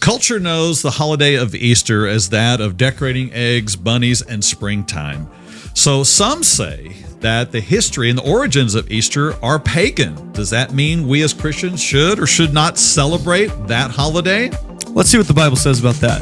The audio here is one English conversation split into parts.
culture knows the holiday of Easter as that of decorating eggs, bunnies, and springtime. So some say that the history and the origins of Easter are pagan. Does that mean we as Christians should or should not celebrate that holiday? Let's see what the Bible says about that.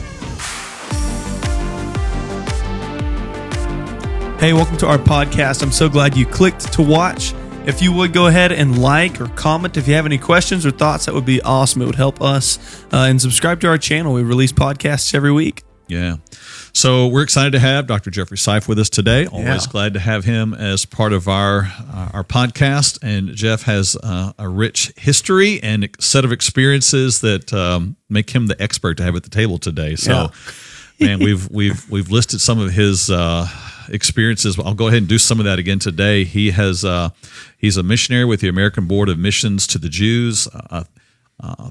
Hey, welcome to our podcast. I'm so glad you clicked to watch. If you would go ahead and like or comment if you have any questions or thoughts, that would be awesome. It would help us. And subscribe to our channel. We release podcasts every week. Yeah. So we're excited to have Dr. Jeffrey Seif with us today. Always glad to have him as part of our podcast. And Jeff has a rich history and a set of experiences that make him the expert to have at the table today. So, man, we've listed some of his experiences. I'll go ahead and do some of that again today. He's a missionary with the American Board of Missions to the Jews, a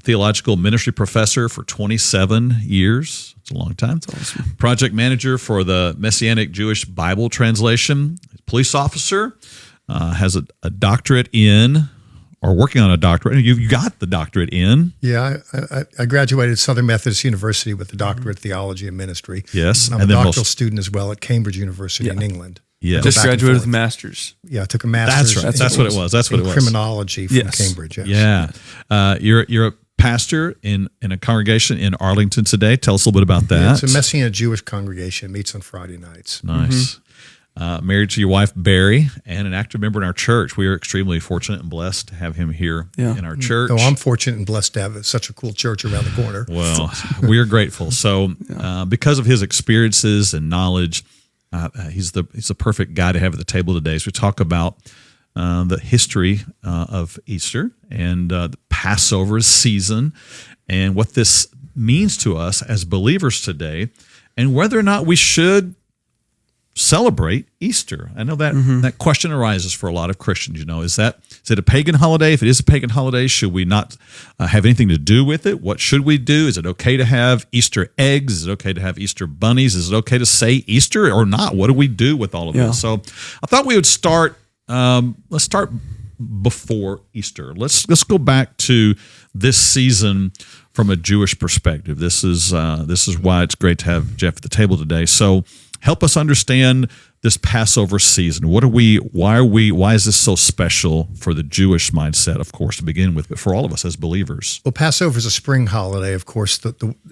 theological ministry professor for 27 years. It's a long time. That's awesome. Project manager for the Messianic Jewish Bible Translation. Police officer, has a doctorate in, or working on a doctorate. You got the doctorate in. Yeah, I graduated Southern Methodist University with a doctorate in theology and ministry. Yes. And I'm a doctoral student as well at Cambridge University in England. Yeah, just graduated with a master's. Yeah, I took a master's. That's right. That's what it was. That's what it was. Criminology from Cambridge. Yes. Yeah. You're a pastor in a congregation in Arlington today. Tell us a little bit about that. Yeah, it's a Messianic Jewish congregation. It meets on Friday nights. Nice. Married to your wife, Barry, and an active member in our church. We are extremely fortunate and blessed to have him here in our church. Oh, I'm fortunate and blessed to have such a cool church around the corner. Well, we are grateful. So because of his experiences and knowledge, he's the perfect guy to have at the table today as we talk about the history of Easter and the Passover season and what this means to us as believers today and whether or not we should celebrate Easter. I know that that question arises for a lot of Christians. Is it a pagan holiday? If it is a pagan holiday, should we not have anything to do with it? What should we do? Is it okay to have Easter eggs? Is it okay to have Easter bunnies? Is it okay to say Easter or not? What do we do with all of this? So I thought we would start. Let's start before Easter. Let's go back to this season from a Jewish perspective. This is why it's great to have Jeff at the table today. So help us understand this Passover season. Why is this so special for the Jewish mindset, of course, to begin with, but for all of us as believers? Well, Passover is a spring holiday, of course.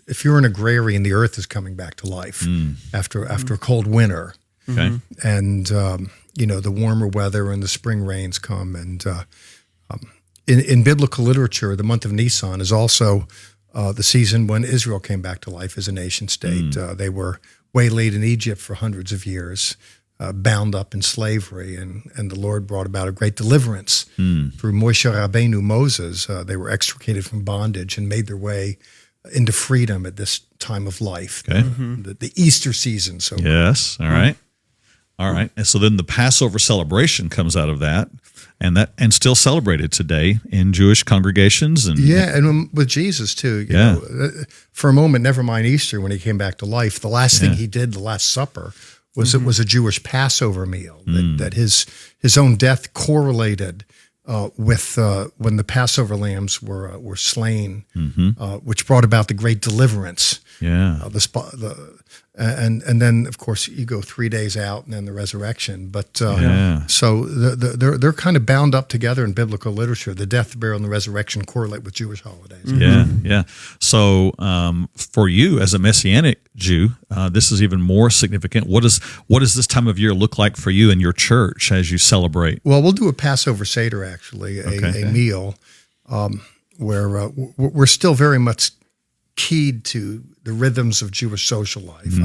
If you're an agrarian, the earth is coming back to life after a cold winter. Okay. And, the warmer weather and the spring rains come. And in biblical literature, the month of Nisan is also the season when Israel came back to life as a nation state. They were waylaid in Egypt for hundreds of years, bound up in slavery, and the Lord brought about a great deliverance through Moshe Rabbeinu, Moses. They were extricated from bondage and made their way into freedom at this time of life, the Easter season. So yes, all right. And so then the Passover celebration comes out of that, and still celebrated today in Jewish congregations. And with Jesus too. You know, for a moment, never mind Easter, when he came back to life, the last thing he did, the Last Supper, was it was a Jewish Passover meal. That his own death correlated with when the Passover lambs were slain, which brought about the great deliverance. And then, of course, you go 3 days out and then the resurrection. But so they're kind of bound up together in biblical literature. The death, the burial, and the resurrection correlate with Jewish holidays. Yeah. So for you as a Messianic Jew, this is even more significant. What does this time of year look like for you and your church as you celebrate? Well, we'll do a Passover Seder, actually, a meal where we're still very much keyed to the rhythms of Jewish social life.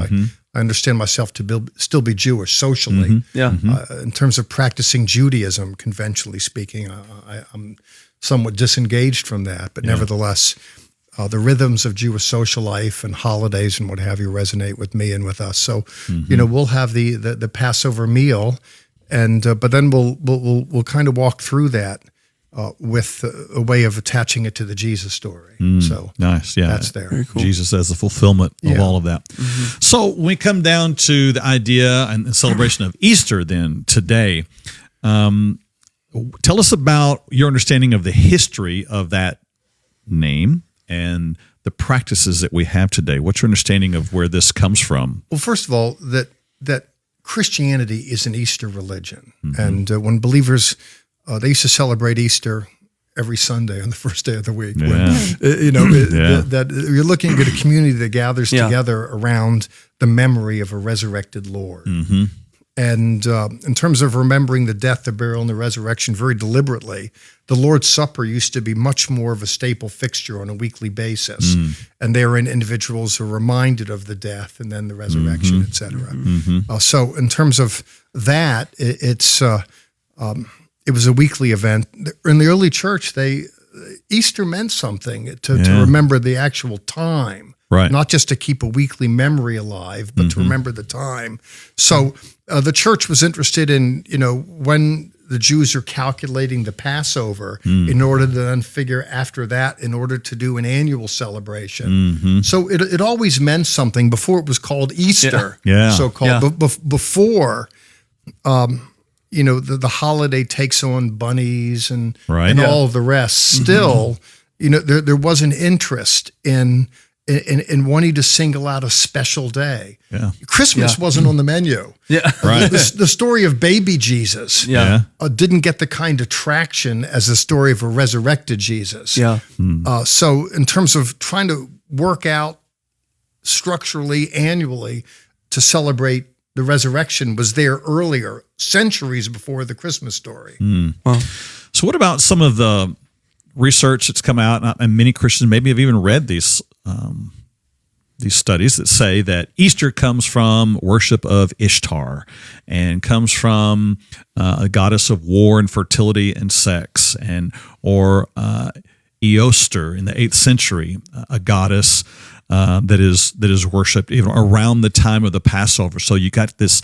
I understand myself to still be Jewish socially. In terms of practicing Judaism, conventionally speaking, I'm somewhat disengaged from that. But nevertheless, the rhythms of Jewish social life and holidays and what have you resonate with me and with us. So, we'll have the Passover meal, and but then we'll kind of walk through that with a way of attaching it to the Jesus story. So nice, that's there. Very cool. Jesus as the fulfillment of all of that. So when we come down to the idea and the celebration of Easter then today, tell us about your understanding of the history of that name and the practices that we have today? What's your understanding of where this comes from? Well, first of all, that Christianity is an Easter religion. And when believers, they used to celebrate Easter every Sunday on the first day of the week. Yeah. When, that you're looking at a community that gathers together around the memory of a resurrected Lord. And in terms of remembering the death, the burial, and the resurrection very deliberately, the Lord's Supper used to be much more of a staple fixture on a weekly basis. And therein, individuals are reminded of the death and then the resurrection, et cetera. So in terms of that, it was a weekly event. In the early church, Easter meant something to remember the actual time. Right. Not just to keep a weekly memory alive, but to remember the time. So the church was interested in, when the Jews are calculating the Passover in order to then figure after that in order to do an annual celebration. So it always meant something before it was called Easter, so-called. Before, the holiday takes on bunnies and all of the rest. Still, there was an interest in wanting to single out a special day. Christmas wasn't on the menu. The story of baby Jesus didn't get the kind of traction as the story of a resurrected Jesus. So in terms of trying to work out structurally, annually, to celebrate the resurrection was there earlier, centuries before the Christmas story. So what about some of the research that's come out, and many Christians maybe have even read these studies that say that Easter comes from worship of Ishtar and comes from a goddess of war and fertility and sex, or Easter in the 8th century, a goddess that is worshipped even around the time of the Passover. So you got this.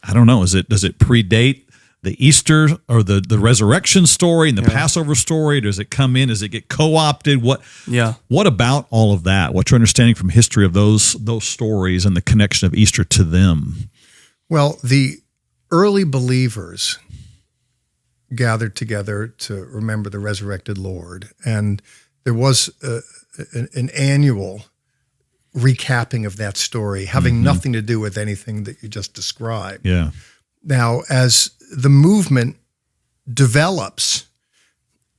I don't know. Does it predate the Easter or the resurrection story and the Passover story? Does it come in? Does it get co-opted? What about all of that? What's your understanding from history of those stories and the connection of Easter to them? Well, the early believers gathered together to remember the resurrected Lord, and there was an annual recapping of that story, having nothing to do with anything that you just described. Now, as the movement develops,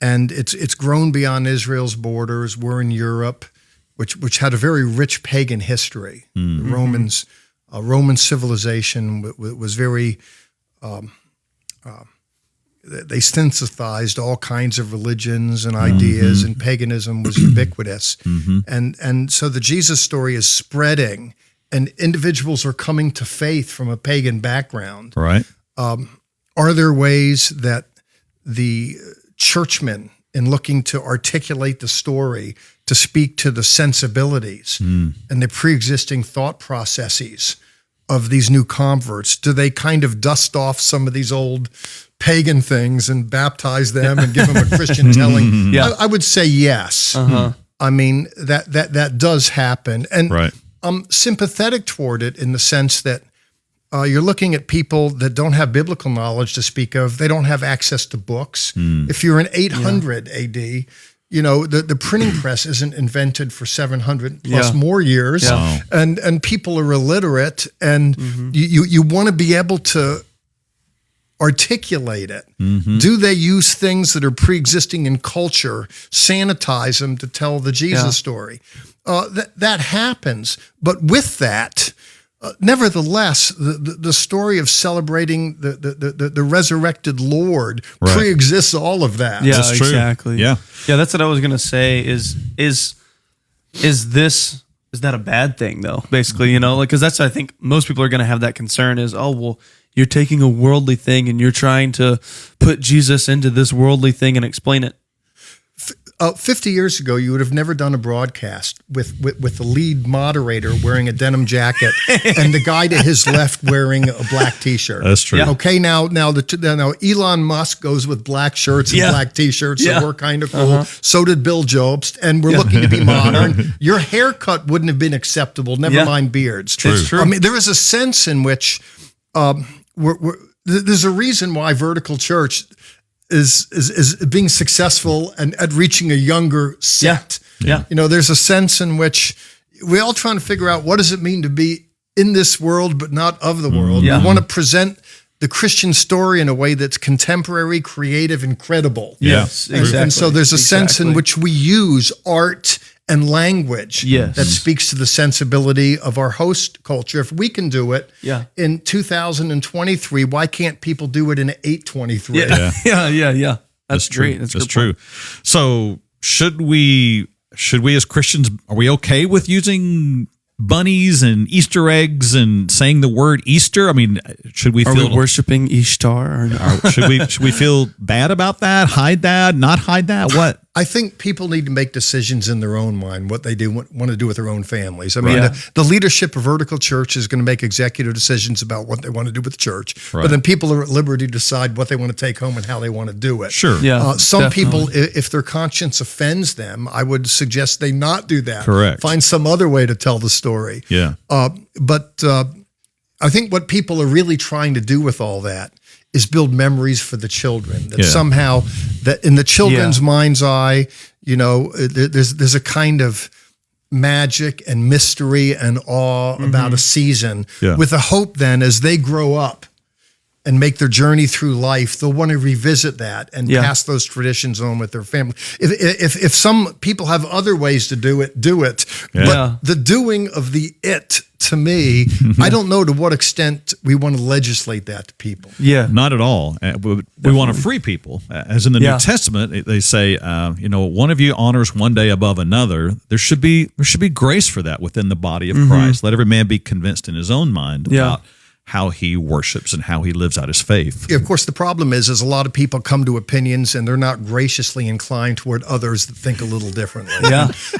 and it's grown beyond Israel's borders, we're in Europe, which had a very rich pagan history. The Romans, Roman civilization was very. They synthesized all kinds of religions and ideas, and paganism was ubiquitous. And so the Jesus story is spreading, and individuals are coming to faith from a pagan background. Are there ways that the churchmen, in looking to articulate the story, to speak to the sensibilities and the pre-existing thought processes of these new converts, do they kind of dust off some of these old pagan things and baptize them and give them a Christian telling? I would say yes. I mean, that does happen. And I'm sympathetic toward it in the sense that you're looking at people that don't have biblical knowledge to speak of. They don't have access to books. If you're in 800 AD, the printing press isn't invented for 700 plus more years, and people are illiterate, and you want to be able to articulate it. Do they use things that are pre-existing in culture, sanitize them to tell the Jesus story? That happens, but with that, nevertheless, the story of celebrating the resurrected Lord pre-exists all of that. That's true. Exactly. That's what I was gonna say. Is that a bad thing though? Basically, because that's, I think most people are gonna have that concern is, oh well, you're taking a worldly thing and you're trying to put Jesus into this worldly thing and explain it. 50 years ago, you would have never done a broadcast with the lead moderator wearing a denim jacket and the guy to his left wearing a black T-shirt. That's true. Okay, now Elon Musk goes with black shirts and black T-shirts, so we're kind of cool. So did Bill Jobst, and we're looking to be modern. Your haircut wouldn't have been acceptable, never mind beards. It's true. I mean, there is a sense in which there's a reason why vertical church is being successful and at reaching a younger set. Yeah. There's a sense in which we're all trying to figure out what does it mean to be in this world but not of the world. Yeah. We want to present the Christian story in a way that's contemporary, creative, and credible. Yes, exactly. And so there's a sense in which we use art and language that speaks to the sensibility of our host culture. If we can do it in 2023, why can't people do it in 823? Yeah. That's great. That's true. So should we as Christians, are we okay with using bunnies and Easter eggs and saying the word Easter? I mean, should we feel worshiping Ishtar? Or no? should we feel bad about that? Hide that? Not hide that? What? I think people need to make decisions in their own mind, what they want to do with their own families. I mean, the leadership of Vertical Church is going to make executive decisions about what they want to do with the church, but then people are at liberty to decide what they want to take home and how they want to do it. Sure. Some people, if their conscience offends them, I would suggest they not do that. Correct. Find some other way to tell the story. Yeah. But I think what people are really trying to do with all that is build memories for the children. That somehow, that in the children's mind's eye, there's a kind of magic and mystery and awe about a season, with a hope then as they grow up and make their journey through life, they'll want to revisit that and pass those traditions on with their family. If some people have other ways to do it, do it. But the doing of the it, to me, I don't know to what extent we want to legislate that to people. Yeah, not at all. We want to free people. As in the New Testament, they say, one of you honors one day above another. There should be grace for that within the body of Christ. Let every man be convinced in his own mind about how he worships and how he lives out his faith. Yeah, of course, the problem is a lot of people come to opinions and they're not graciously inclined toward others that think a little differently.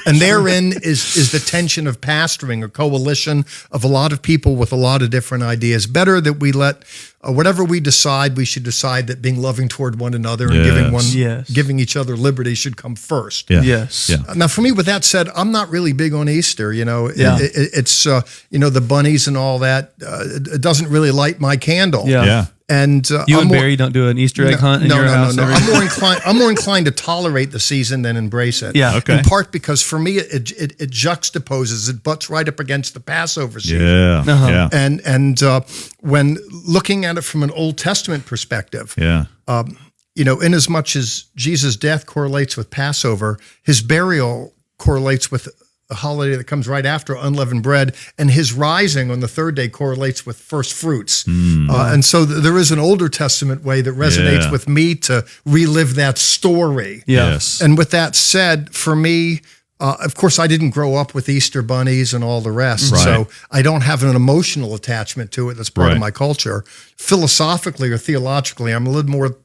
And therein is the tension of pastoring, a coalition of a lot of people with a lot of different ideas. Better that we let whatever we decide, we should decide that being loving toward one another and giving each other liberty should come first. Now, for me, with that said, I'm not really big on Easter. It's the bunnies and all that. It doesn't really light my candle. And you and Barry don't do an Easter egg hunt in your house? No. I'm more inclined to tolerate the season than embrace it. In part because for me it juxtaposes, it butts right up against the Passover season. And when looking at it from an Old Testament perspective, in as much as Jesus' death correlates with Passover, his burial correlates with a holiday that comes right after unleavened bread, and his rising on the third day correlates with first fruits. And so there is an Older Testament way that resonates with me to relive that story. And with that said, for me, of course, I didn't grow up with Easter bunnies and all the rest, so I don't have an emotional attachment to it that's part of my culture. Philosophically or theologically, I'm a little more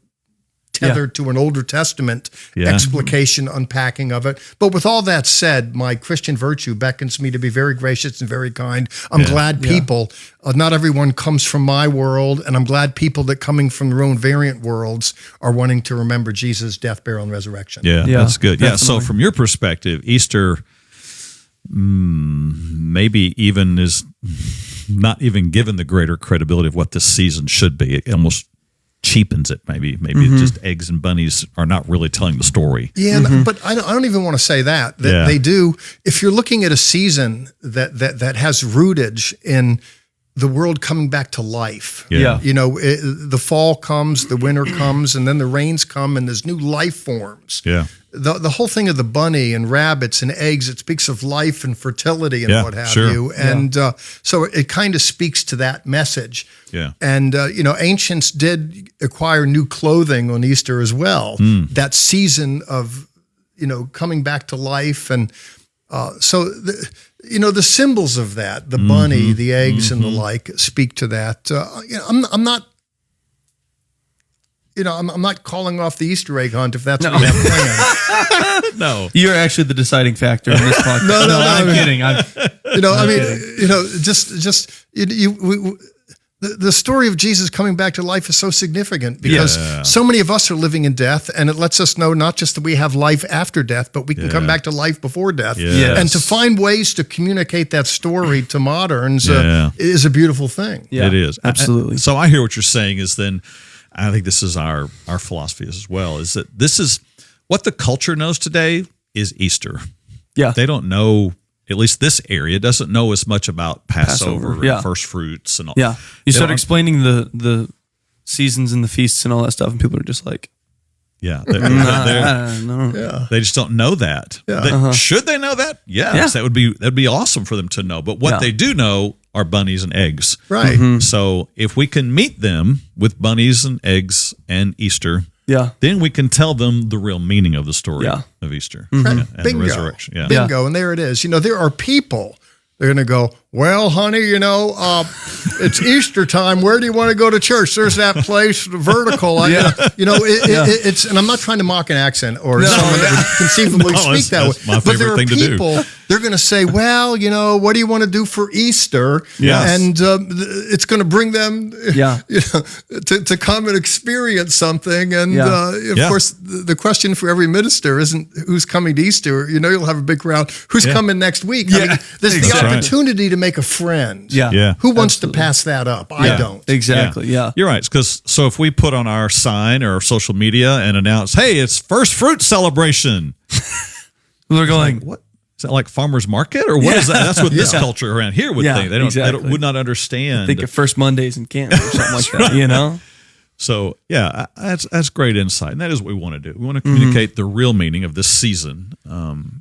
tethered to an Older Testament explication, unpacking of it. But with all that said, my Christian virtue beckons me to be very gracious and very kind. I'm glad people, not everyone comes from my world, and I'm glad people that coming from their own variant worlds are wanting to remember Jesus' death, burial, and resurrection. That's good. Definitely. So from your perspective, Easter maybe even is not even given the greater credibility of what this season should be. It almost cheapens it. Maybe just eggs and bunnies are not really telling the story. But I don't even want to say that they do. If you're looking at a season that has rootage in the world coming back to life, the fall comes, the winter comes, and then the rains come, and there's new life forms. The whole thing of the bunny and rabbits and eggs, it speaks of life and fertility and what have you. And so it kind of speaks to that message. And, ancients did acquire new clothing on Easter as well. That season of, coming back to life. And so, the symbols of that, the bunny, the eggs and the like, speak to that. I'm not... I'm not calling off the Easter egg hunt if that's what you have planned. No, you're actually the deciding factor in this podcast. No, I'm kidding. The story of Jesus coming back to life is so significant because so many of us are living in death, and it lets us know not just that we have life after death, but we can come back to life before death. And to find ways to communicate that story to moderns is a beautiful thing. It is. Absolutely. So I hear what you're saying is then, I think this is our philosophy as well, is that this is what the culture knows today is Easter. Yeah. They don't know, at least this area doesn't know as much about Passover yeah. and first fruits and all. Yeah. You They start don't- explaining the seasons and the feasts and all that stuff, and people are just like, Yeah. I don't know. Yeah. They just don't know that. Should they know that? Yes, Yeah. that'd be awesome for them to know. But what Yeah. they do know are bunnies and eggs. Right. Mm-hmm. So if we can meet them with bunnies and eggs and Easter, Yeah. then we can tell them the real meaning of the story Yeah. of Easter And and the bingo. resurrection. Yeah. Bingo. And there it is. There are people. They're going to go, well, honey, it's Easter time. Where do you want to go to church? There's that place, vertical. It's, and I'm not trying to mock an accent or someone that would conceivably speak that way. That's my But there favorite are thing to do. people, they're going to say, well, what do you want to do for Easter? Yes. And it's going to bring them Yeah. to come and experience something. And Yeah. of course, the question for every minister isn't who's coming to Easter. You'll have a big crowd. Who's coming next week? I mean, there's the Right. opportunity to make a friend. Yeah. Yeah. Who wants to pass that up? I don't. Exactly. Yeah. You're right. So if we put on our sign or our social media and announce, hey, it's first fruit celebration. They're going, What? Is that like farmer's market or what is that? That's what this culture around here would Yeah, think. They exactly. would not understand. think of First Mondays in Canton or something like that, So yeah, that's great insight, and that is what we want to do. We want to communicate the real meaning of this season.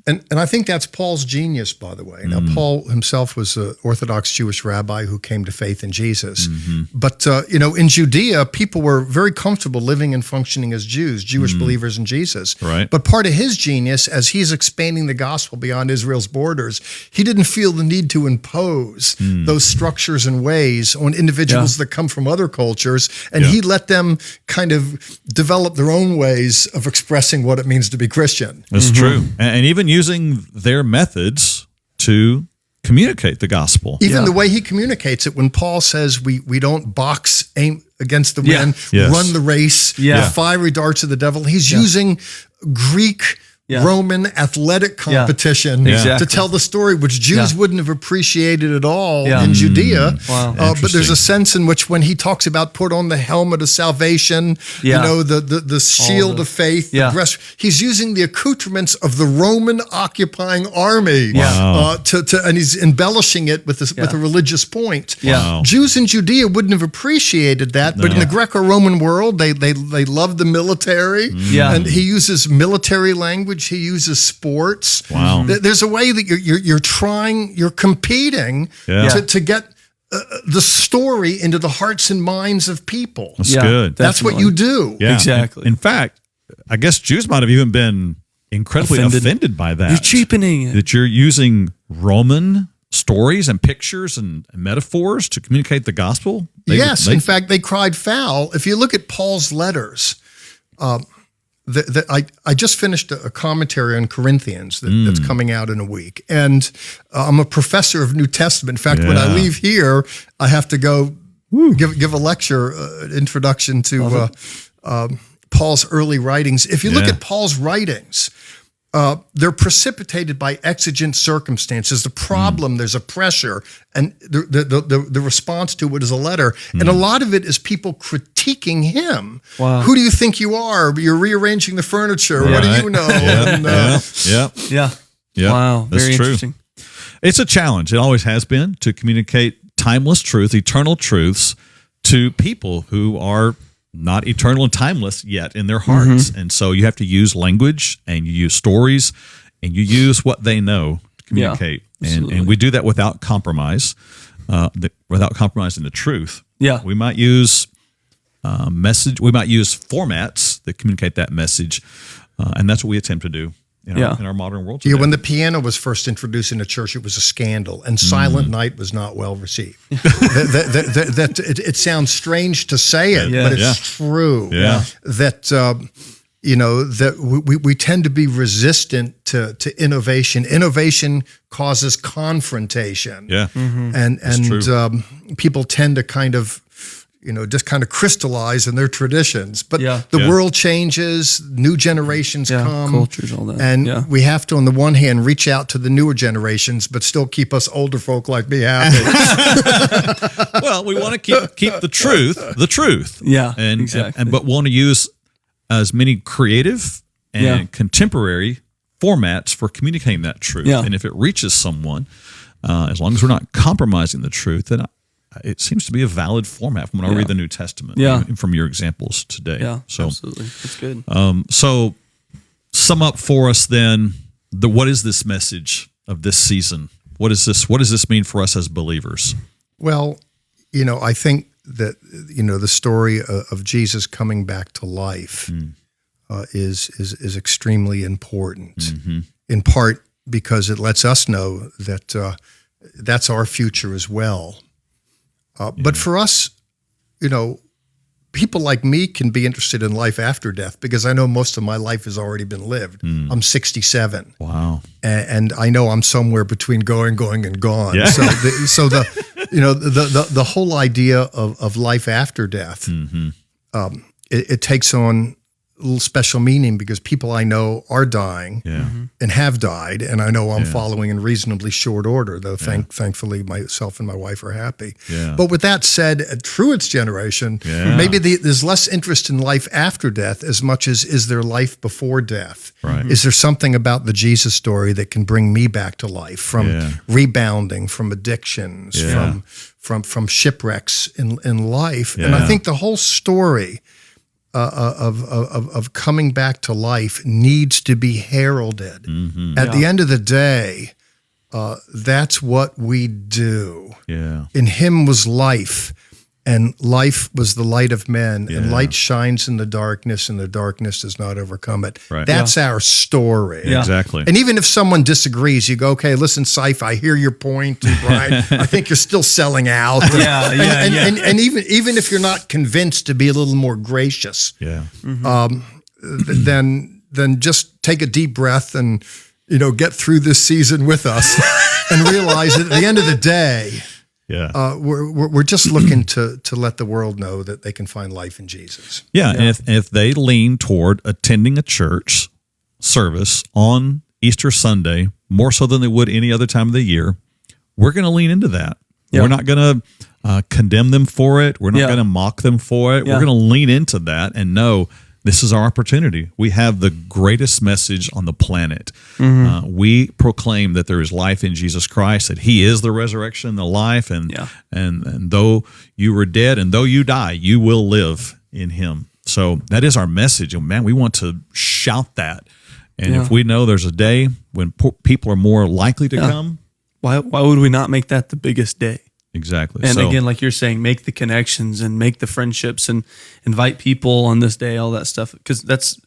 And I think that's Paul's genius, by the way. Now, Paul himself was an Orthodox Jewish rabbi who came to faith in Jesus. But, in Judea, people were very comfortable living and functioning as Jews, Jewish believers in Jesus. Right. But part of his genius, as he's expanding the gospel beyond Israel's borders, he didn't feel the need to impose those structures and ways on individuals that come from other cultures. And he let them kind of develop their own ways of expressing what it means to be Christian. That's true, and even using their methods to communicate the gospel. Even the way he communicates it, when Paul says we don't box, aim against the wind, Yes. run the race, the fiery darts of the devil, he's using Greek, Roman athletic competition to tell the story, which Jews wouldn't have appreciated at all in Judea. Wow. But there's a sense in which when he talks about put on the helmet of salvation, the shield of faith, the breast, he's using the accoutrements of the Roman occupying army and he's embellishing it with a religious point. Wow. Jews in Judea wouldn't have appreciated that, but in the Greco-Roman world, they loved the military, and he uses military language. He uses sports. Wow. There's a way that you're competing to get the story into the hearts and minds of people. That's good. That's what you do. Yeah. Exactly. In fact, I guess Jews might have even been incredibly offended by that. You're cheapening it. That you're using Roman stories and pictures and metaphors to communicate the gospel. In fact, they cried foul. If you look at Paul's letters, I just finished a commentary on Corinthians that's coming out in a week. And I'm a professor of New Testament. In fact, when I leave here, I have to go give a lecture, introduction to Paul's early writings. If you look at Paul's writings, they're precipitated by exigent circumstances. The problem, there's a pressure, and the response to it is a letter. And a lot of it is people critiquing him. Wow. Who do you think you are? You're rearranging the furniture. What do you know? Wow. That's Very true. interesting. It's a challenge. It always has been to communicate timeless truth, eternal truths to people who are not eternal and timeless yet in their hearts. And so you have to use language and you use stories and you use what they know to communicate. And we do that without compromise, without compromising the truth. Yeah. We might use message. We might use formats that communicate that message. And that's what we attempt to do in our modern world today. When the piano was first introduced in a church, it was a scandal, and Silent Night was not well received. It sounds strange to say it, but it's true. Yeah. That we tend to be resistant to innovation. Innovation causes confrontation. Yeah. And people tend to kind of just kind of crystallize in their traditions. But the world changes, new generations come. Cultures, all that. And we have to, on the one hand, reach out to the newer generations, but still keep us older folk like me happy. Well, we want to keep the truth. Yeah, But want to use as many creative and contemporary formats for communicating that truth. Yeah. And if it reaches someone, as long as we're not compromising the truth, then it seems to be a valid format from when I read the New Testament. Yeah. And from your examples today. Yeah, so, absolutely. That's good. So sum up for us then, what is this message of this season? What does this mean for us as believers? Well, I think that, the story of Jesus coming back to life is extremely important, in part because it lets us know that that's our future as well. But for us, people like me can be interested in life after death because I know most of my life has already been lived. I'm 67. Wow. And I know I'm somewhere between going, and gone. Yeah. So the whole idea of life after death, it takes on a little special meaning because people I know are dying and have died, and I know I'm following in reasonably short order, though thankfully myself and my wife are happy. Yeah. But with that said, at Truett's generation, maybe there's less interest in life after death as much as is there life before death. Right. Is there something about the Jesus story that can bring me back to life from rebounding, from addictions, from shipwrecks in life? And I think the whole story of coming back to life needs to be heralded. At the end of the day, that's what we do. Yeah. In him was life, and life was the light of men, and light shines in the darkness, and the darkness does not overcome it. Right. That's our story. Yeah. Exactly. And even if someone disagrees, you go, okay, listen, Syph, I hear your point, and Brian, I think you're still selling out. And even if you're not convinced, to be a little more gracious, then just take a deep breath and get through this season with us, and realize that at the end of the day, we're just looking to let the world know that they can find life in Jesus. Yeah, and if they lean toward attending a church service on Easter Sunday more so than they would any other time of the year, we're going to lean into that. We're not going to condemn them for it. We're not going to mock them for it. We're going to lean into that and know this is our opportunity. We have the greatest message on the planet. We proclaim that there is life in Jesus Christ, that he is the resurrection and the life, and though you were dead and though you die, you will live in him. So that is our message. And man, we want to shout that. And if we know there's a day when people are more likely to come, why would we not make that the biggest day? Exactly. And again, like you're saying, make the connections and make the friendships and invite people on this day, all that stuff. Because that's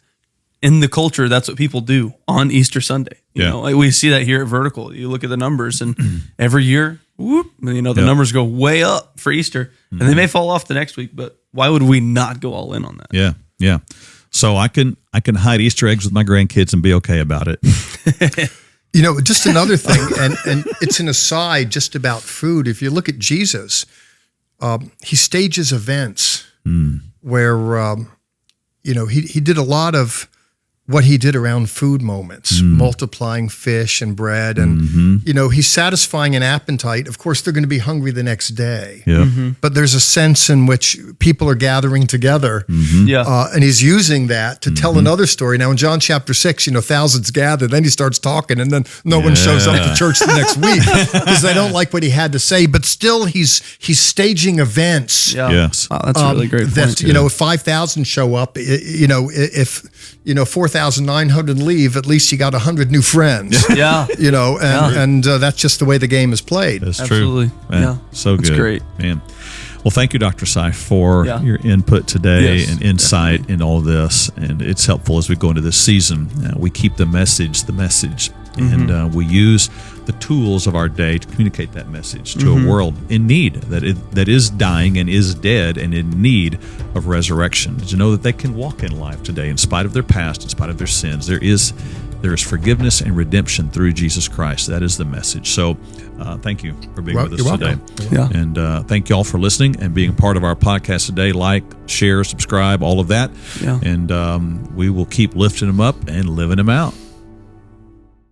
in the culture, that's what people do on Easter Sunday. You know, like we see that here at Vertical. You look at the numbers, and every year, the numbers go way up for Easter, and they may fall off the next week. But why would we not go all in on that? Yeah. So I can hide Easter eggs with my grandkids and be okay about it. Just another thing, and it's an aside just about food. If you look at Jesus, he stages events where, he did a lot of what he did around food moments, multiplying fish and bread. And, he's satisfying an appetite. Of course, they're going to be hungry the next day. But there's a sense in which people are gathering together. And he's using that to tell another story. Now, in John chapter 6, thousands gather. Then he starts talking, and then no one shows up to church the next week because they don't like what he had to say. But still, he's staging events. Yes. Wow, that's a really great point. If 5,000 show up, if 4,900 leave, at least you got 100 new friends. And that's just the way the game is played. That's Absolutely. true. Man, so good. That's great. Man. Well, thank you, Dr. Syph, for your input today and insight in all this. And it's helpful as we go into this season. We keep the message, and we use the tools of our day to communicate that message to a world in need, that is dying and is dead and in need of resurrection. To know that they can walk in life today in spite of their past, in spite of their sins. There is forgiveness and redemption through Jesus Christ. That is the message. So thank you for being with us today. And thank you all for listening and being part of our podcast today. Like, share, subscribe, all of that. And we will keep lifting them up and living them out.